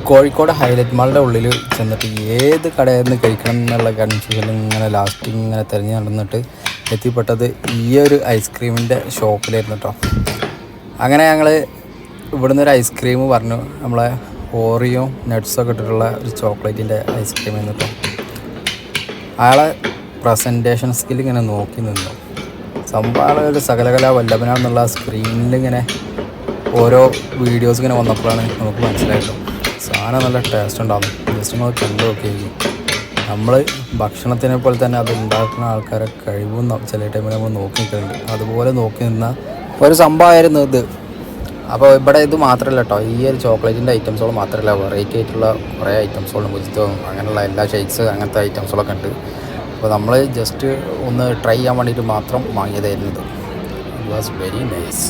Kozhikode highlight മാളിൻ്റെ ഉള്ളിൽ ചെന്നിട്ട് ഏത് കടയിൽ നിന്ന് കഴിക്കണം എന്നുള്ള കൺഫ്യൂഷനിൽ ഇങ്ങനെ ലാസ്റ്റ് ഇങ്ങനെ തിരഞ്ഞ് നടന്നിട്ട് എത്തിപ്പെട്ടത് ഈ ഒരു ഐസ്ക്രീമിൻ്റെ ഷോപ്പിലായിരുന്നു കേട്ടോ. അങ്ങനെ ഞങ്ങൾ ഇവിടുന്ന് ഒരു ഐസ്ക്രീം പറഞ്ഞു, നമ്മളെ ഓറിയോ നട്ട്സൊക്കെ ഇട്ടിട്ടുള്ള ഒരു ചോക്ലേറ്റിൻ്റെ ഐസ്ക്രീം ആയിരുന്നു കേട്ടോ. അയാളെ പ്രസൻറ്റേഷൻ സ്കിൽ ഇങ്ങനെ നോക്കി നിന്നു. സംഭവം ഒരു സകലകല വല്ലഭനാന്നുള്ള സ്ക്രീനിൽ ഇങ്ങനെ ഓരോ വീഡിയോസ് ഇങ്ങനെ വന്നപ്പോഴാണ് നമുക്ക് മനസ്സിലായിട്ടു സാധനം നല്ല ടേസ്റ്റ് ഉണ്ടാകും. ജസ്റ്റ് നമ്മൾ കണ്ടു നോക്കി. നമ്മൾ ഭക്ഷണത്തിനെ പോലെ തന്നെ അത് ഉണ്ടാക്കുന്ന ആൾക്കാരെ കഴിവും ചില ടൈമിൽ നമ്മൾ നോക്കി നിൽക്കുന്നുണ്ട്. അതുപോലെ നോക്കി നിന്ന ഒരു സംഭവമായിരുന്നു ഇത്. അപ്പോൾ ഇവിടെ ഇത് മാത്രമല്ല കേട്ടോ, ഈ ഒരു ചോക്ലേറ്റിൻ്റെ ഐറ്റംസുകൾ മാത്രമല്ല, വെറൈറ്റി ആയിട്ടുള്ള കുറേ ഐറ്റംസുകളും മുജിത്തവും അങ്ങനെയുള്ള എല്ലാ ഷേക്സ് അങ്ങനത്തെ ഐറ്റംസുകളൊക്കെ ഉണ്ട്. അപ്പോൾ നമ്മൾ ജസ്റ്റ് ഒന്ന് ട്രൈ ചെയ്യാൻ വേണ്ടിയിട്ട് മാത്രം വാങ്ങിയതായിരുന്നു ഇത്. It was very nice.